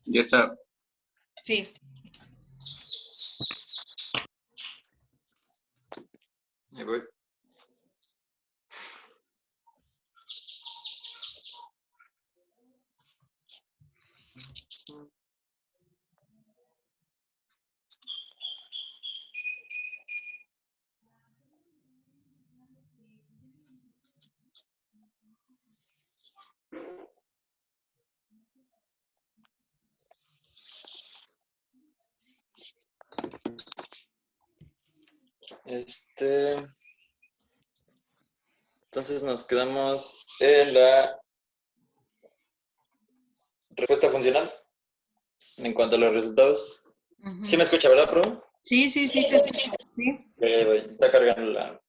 Ya está. Sí. Ahí voy. Entonces nos quedamos en la respuesta funcional en cuanto a los resultados. ¿Sí me Ujú. escucha, verdad, Pro? Sí, sí, sí, te escucho. Sí, Está cargando la...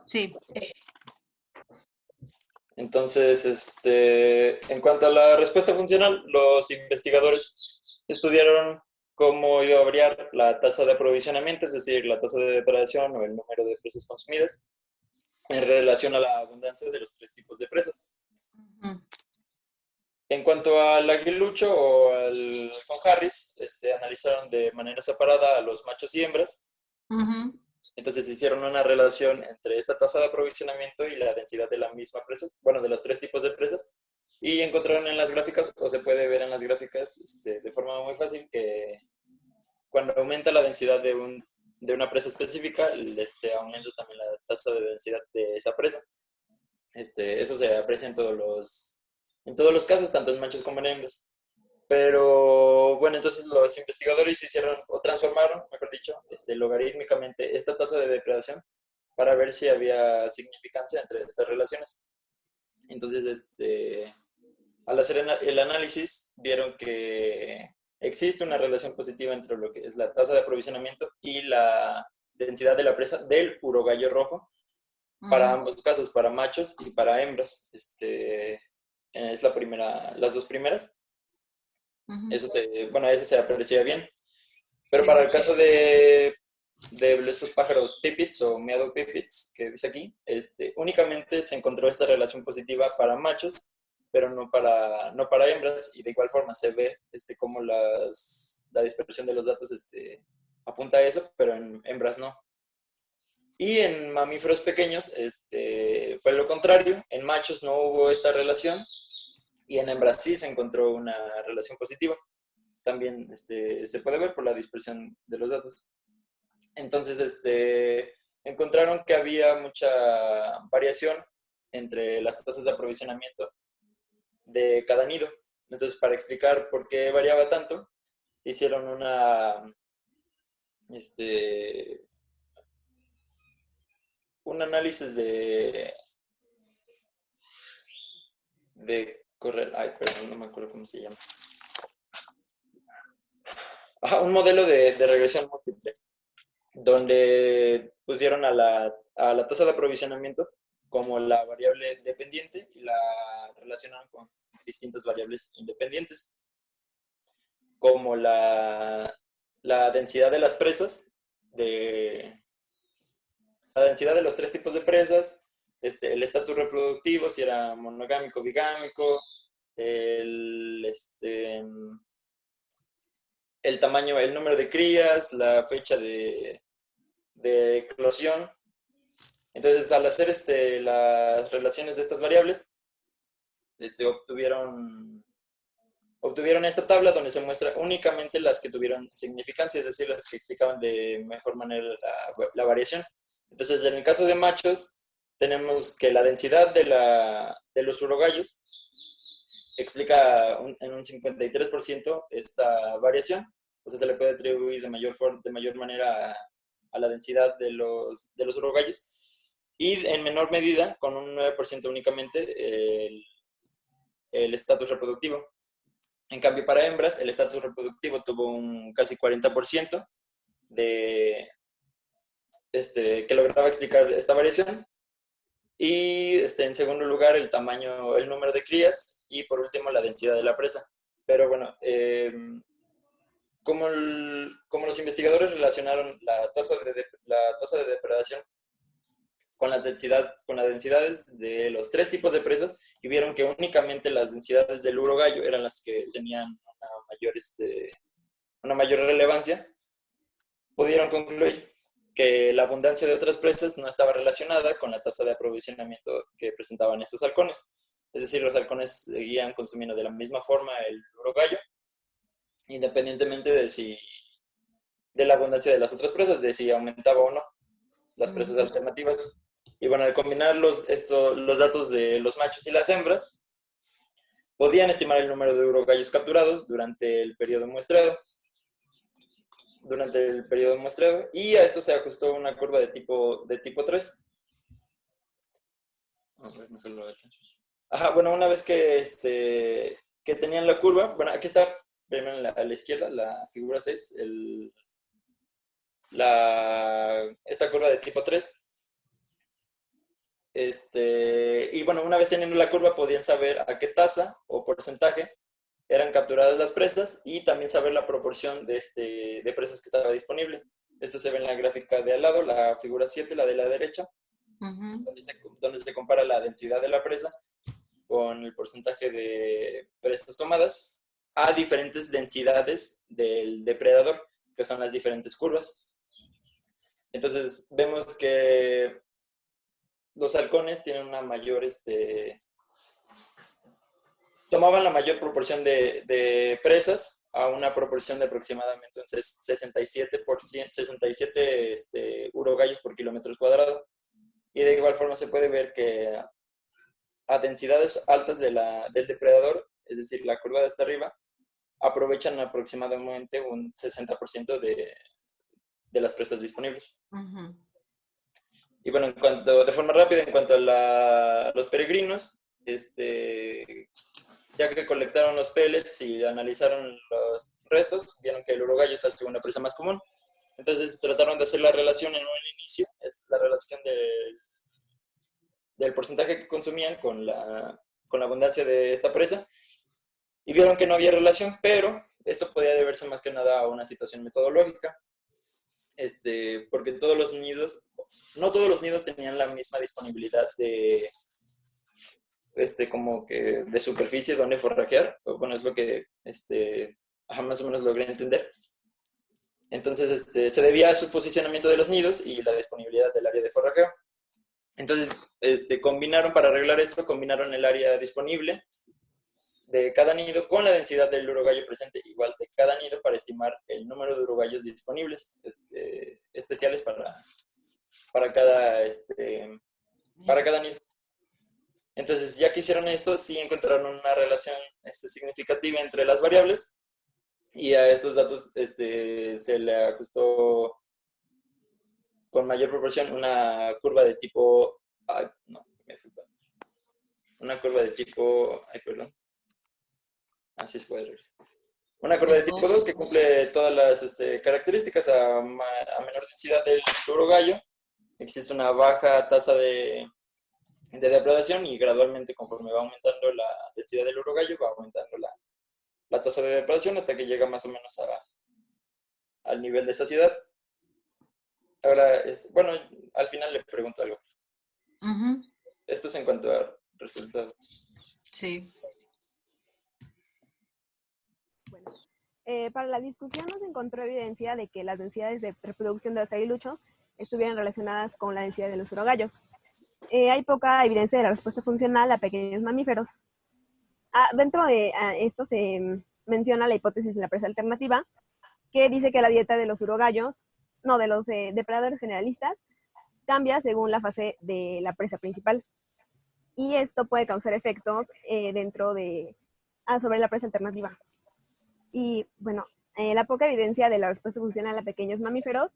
sí. Entonces, en cuanto a la respuesta funcional, los investigadores estudiaron cómo iba a variar la tasa de aprovisionamiento, es decir, la tasa de depredación o el número de presas consumidas, en relación a la abundancia de los tres tipos de presas. Ujú. En cuanto al aguilucho o al con Harris, analizaron de manera separada a los machos y hembras. Ujú. Entonces hicieron una relación entre esta tasa de aprovisionamiento y la densidad de la misma presa, bueno, de los tres tipos de presas, y encontraron en las gráficas, o se puede ver en las gráficas de forma muy fácil, que cuando aumenta la densidad de una presa específica, aumenta también la tasa de densidad de esa presa. Eso se aprecia en todos los casos, tanto en machos como en hembras. Pero bueno, entonces los investigadores hicieron o transformaron, mejor dicho, logarítmicamente esta tasa de depredación para ver si había significancia entre estas relaciones. Entonces, al hacer el análisis, vieron que existe una relación positiva entre lo que es la tasa de aprovisionamiento y la densidad de la presa del urogallo rojo para Ujú. ambos casos, para machos y para hembras. Es las dos primeras. Ujú. Eso se aprecia bien. Pero Sí. para el caso de estos pájaros pipits o meadow pipits que dice aquí, únicamente se encontró esta relación positiva para machos, pero no para hembras, y de igual forma se ve cómo la dispersión de los datos apunta a eso, pero en hembras no. Y en mamíferos pequeños fue lo contrario, en machos no hubo esta relación y en hembras sí se encontró una relación positiva. También se puede ver por la dispersión de los datos. Entonces, encontraron que había mucha variación entre las tasas de aprovisionamiento de cada nido. Entonces, para explicar por qué variaba tanto, hicieron este, un análisis ay, perdón, no me acuerdo cómo se llama. Un modelo de regresión múltiple, donde pusieron a la tasa de aprovisionamiento como la variable dependiente y la relacionaron con distintas variables independientes, como la densidad de las presas, la densidad de los tres tipos de presas, el estatus reproductivo, si era monogámico, bigámico, el, el tamaño, el número de crías, la fecha de eclosión. Entonces, al hacer las relaciones de estas variables, obtuvieron esta tabla donde se muestra únicamente las que tuvieron significancia, es decir, las que explicaban de mejor manera la variación. Entonces, en el caso de machos, tenemos que la densidad de los urogallos explica en un 53% esta variación. O sea, se le puede atribuir de mayor manera a la densidad de los urogallos. Y en menor medida, con un 9% únicamente, el estatus reproductivo. En cambio, para hembras, el estatus reproductivo tuvo un casi 40% de, que lograba explicar esta variación. Y en segundo lugar, el tamaño, el número de crías. Y por último, la densidad de la presa. Pero bueno, como los investigadores relacionaron la tasa de depredación con las densidades de los tres tipos de presas y vieron que únicamente las densidades del urogallo eran las que tenían una una mayor relevancia, pudieron concluir que la abundancia de otras presas no estaba relacionada con la tasa de aprovisionamiento que presentaban estos halcones. Es decir, los halcones seguían consumiendo de la misma forma el urogallo, independientemente de la abundancia de las otras presas, de si aumentaba o no las presas alternativas. Y bueno, al combinar los datos de los machos y las hembras, podían estimar el número de urogallos capturados durante el periodo muestrado. Y a esto se ajustó una curva de tipo 3. Ajá, bueno, una vez que tenían la curva, bueno, aquí está primero a la izquierda, la figura 6, esta curva de tipo 3. Y bueno, una vez teniendo la curva podían saber a qué tasa o porcentaje eran capturadas las presas y también saber la proporción de presas que estaba disponible. Esto se ve en la gráfica de al lado, la figura 7, la de la derecha, donde se compara la densidad de la presa con el porcentaje de presas tomadas a diferentes densidades del depredador, que son las diferentes curvas. Entonces vemos que los halcones tienen una mayor, tomaban la mayor proporción de presas a una proporción de aproximadamente entonces 67 urogallos por kilómetro cuadrado. Y de igual forma se puede ver que a densidades altas del depredador, es decir, la curva de hasta arriba, aprovechan aproximadamente un 60% de las presas disponibles. Y bueno, de forma rápida, en cuanto a los peregrinos, ya que colectaron los pellets y analizaron los restos, vieron que el urogallo es la segunda presa más común. Entonces trataron de hacer la relación en un inicio, es la relación del porcentaje que consumían con la abundancia de esta presa, y vieron que no había relación, pero esto podía deberse más que nada a una situación metodológica, porque no todos los nidos tenían la misma disponibilidad como que de superficie donde forrajear. Bueno, es lo que más o menos logré entender. Entonces, se debía a su posicionamiento de los nidos y la disponibilidad del área de forrajeo. Entonces, para arreglar esto, combinaron el área disponible de cada nido con la densidad del urogallo presente igual de cada nido para estimar el número de urogallos disponibles, especiales para cada nido. Entonces, ya que hicieron esto, sí encontraron una relación significativa entre las variables, y a estos datos se le ajustó con mayor proporción una curva de tipo... Una curva de tipo... Así se puede ver. Una curva de tipo 2 que cumple todas las características a menor densidad del urogallo. Existe una baja tasa de depredación, y gradualmente, conforme va aumentando la densidad del urogallo, va aumentando la tasa de depredación hasta que llega más o menos al nivel de saciedad. Ahora, bueno, al final le pregunto algo. Esto es en cuanto a resultados. Sí. Bueno, para la discusión no se encontró evidencia de que las densidades de reproducción de los aguiluchos estuvieran relacionadas con la densidad de los urogallos. Hay poca evidencia de la respuesta funcional a pequeños mamíferos. Dentro de esto se menciona la hipótesis de la presa alternativa, que dice que la dieta de los urogallos, no, de los depredadores generalistas, cambia según la fase de la presa principal. Y esto puede causar efectos sobre la presa alternativa. Y bueno, la poca evidencia de la respuesta funcional a pequeños mamíferos,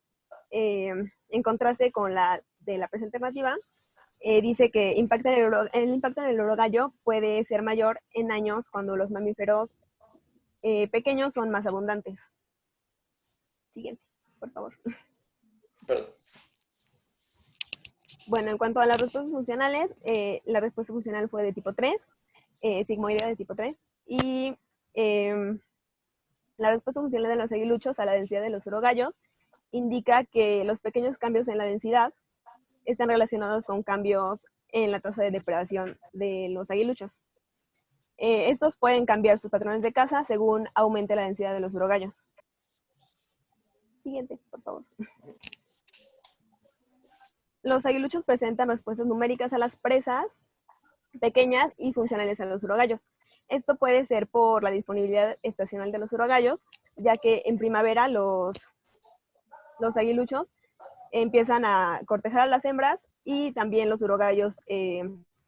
en contraste con la de la presa alternativa, dice que el impacto en el urogallo puede ser mayor en años cuando los mamíferos pequeños son más abundantes. Siguiente, por favor. Perdón. Bueno, en cuanto a las respuestas funcionales, la respuesta funcional fue de tipo 3, sigmoidea de tipo 3, y la respuesta funcional de los aguiluchos a la densidad de los urogallos indica que los pequeños cambios en la densidad están relacionados con cambios en la tasa de depredación de los aguiluchos. Estos pueden cambiar sus patrones de caza según aumente la densidad de los urogallos. Siguiente, por favor. Los aguiluchos presentan respuestas numéricas a las presas pequeñas y funcionales a los urogallos. Esto puede ser por la disponibilidad estacional de los urogallos, ya que en primavera los aguiluchos empiezan a cortejar a las hembras y también los urogallos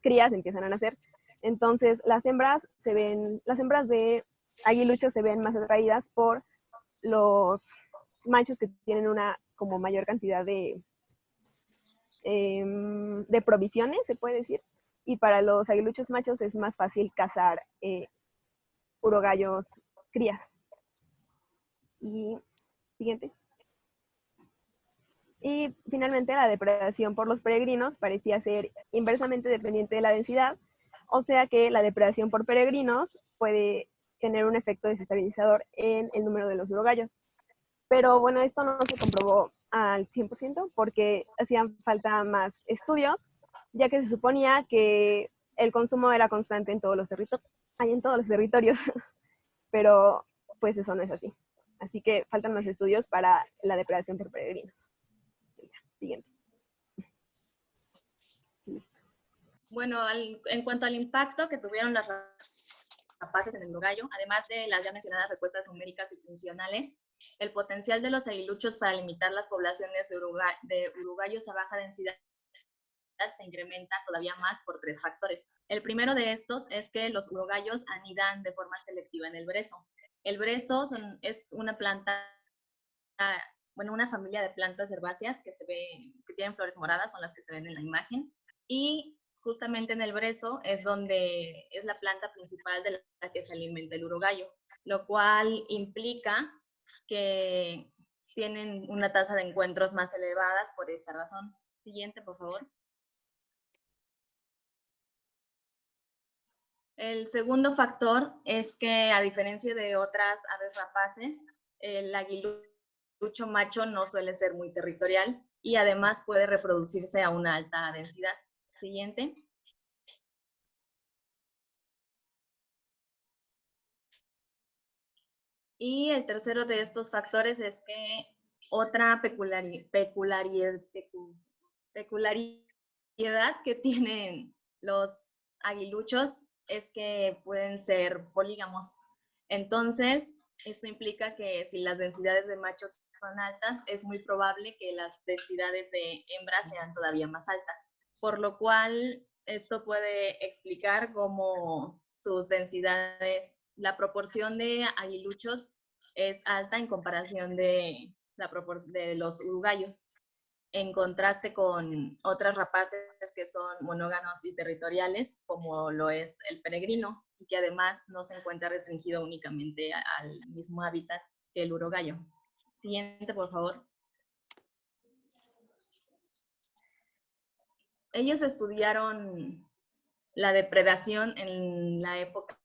crías empiezan a nacer. Entonces las hembras de aguiluchos se ven más atraídas por los machos que tienen una como mayor cantidad de provisiones, se puede decir, y para los aguiluchos machos es más fácil cazar urogallos crías. Y siguiente. Y finalmente la depredación por los peregrinos parecía ser inversamente dependiente de la densidad, o sea que la depredación por peregrinos puede tener un efecto desestabilizador en el número de los urogallos. Pero bueno, esto no se comprobó al 100% porque hacían falta más estudios, ya que se suponía que el consumo era constante en todos los territorios, pero pues eso no es así. Así que faltan más estudios para la depredación por peregrinos. Siguiente. Bueno, en cuanto al impacto que tuvieron las rapaces en el urogallo, además de las ya mencionadas respuestas numéricas y funcionales, el potencial de los aguiluchos para limitar las poblaciones de urogallos a baja densidad se incrementa todavía más por 3 factores. El primero de estos es que los urogallos anidan de forma selectiva en el brezo. El brezo es una planta, una familia de plantas herbáceas que tienen flores moradas, son las que se ven en la imagen, y justamente en el brezo es donde es la planta principal de la que se alimenta el urogallo, lo cual implica que tienen una tasa de encuentros más elevadas por esta razón. Siguiente, por favor. El segundo factor es que, a diferencia de otras aves rapaces, el aguilucho macho no suele ser muy territorial y además puede reproducirse a una alta densidad. Siguiente. Y el tercero de estos factores es que otra peculiaridad que tienen los aguiluchos es que pueden ser polígamos. Entonces, esto implica que si las densidades de machos son altas, es muy probable que las densidades de hembras sean todavía más altas. Por lo cual, esto puede explicar cómo sus densidades, la proporción de aguiluchos es alta en comparación de los urogallos, en contraste con otras rapaces que son monógamos y territoriales, como lo es el peregrino, y que además no se encuentra restringido únicamente al mismo hábitat que el urogallo. Siguiente, por favor. Ellos estudiaron la depredación en la época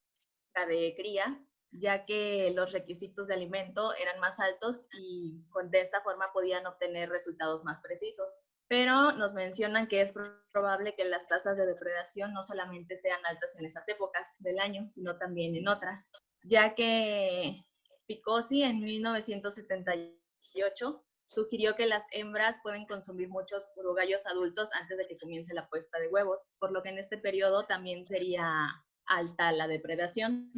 de cría, ya que los requisitos de alimento eran más altos y de esta forma podían obtener resultados más precisos. Pero nos mencionan que es probable que las tasas de depredación no solamente sean altas en esas épocas del año, sino también en otras, ya que Picozzi en 1978 sugirió que las hembras pueden consumir muchos urogallos adultos antes de que comience la puesta de huevos, por lo que en este periodo también sería alta la depredación.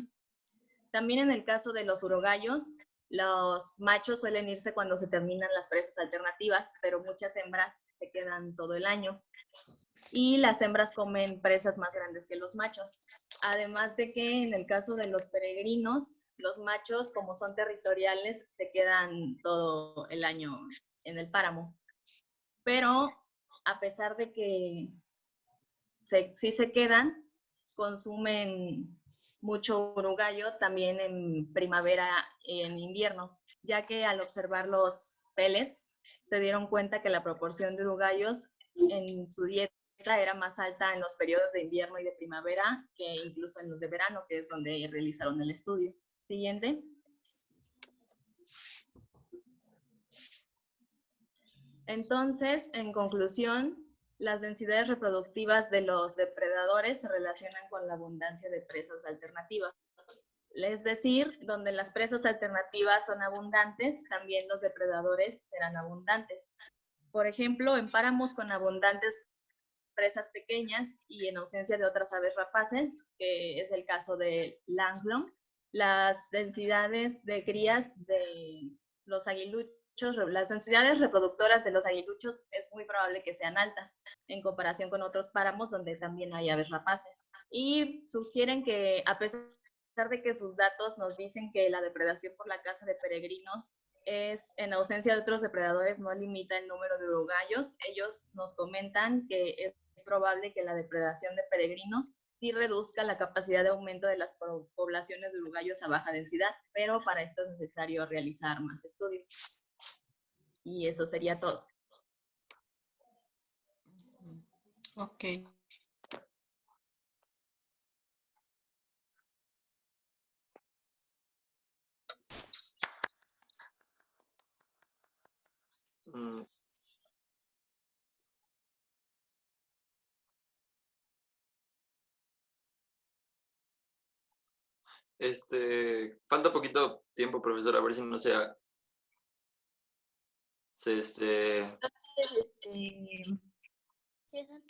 También en el caso de los urogallos, los machos suelen irse cuando se terminan las presas alternativas, pero muchas hembras se quedan todo el año. Y las hembras comen presas más grandes que los machos. Además de que en el caso de los peregrinos, los machos, como son territoriales, se quedan todo el año en el páramo. Pero a pesar de que sí se quedan, consumen mucho urogallo también en primavera y en invierno, ya que al observar los pellets se dieron cuenta que la proporción de urogallos en su dieta era más alta en los periodos de invierno y de primavera que incluso en los de verano, que es donde realizaron el estudio. Siguiente. Entonces, en conclusión, Las densidades reproductivas de los depredadores se relacionan con la abundancia de presas alternativas. Es decir, donde las presas alternativas son abundantes, también los depredadores serán abundantes. Por ejemplo, en páramos con abundantes presas pequeñas y en ausencia de otras aves rapaces, que es el caso de Langlong, las densidades de crías de los aguiluchos, las densidades reproductoras de los aguiluchos es muy probable que sean altas en comparación con otros páramos donde también hay aves rapaces. Y sugieren que a pesar de que sus datos nos dicen que la depredación por la caza de peregrinos es, en ausencia de otros depredadores, no limita el número de urogallos, ellos nos comentan que es probable que la depredación de peregrinos sí reduzca la capacidad de aumento de las poblaciones de urogallos a baja densidad, pero para esto es necesario realizar más estudios. Y eso sería todo. Ok. Mm. Falta poquito tiempo, profesor, a ver si no se Entonces,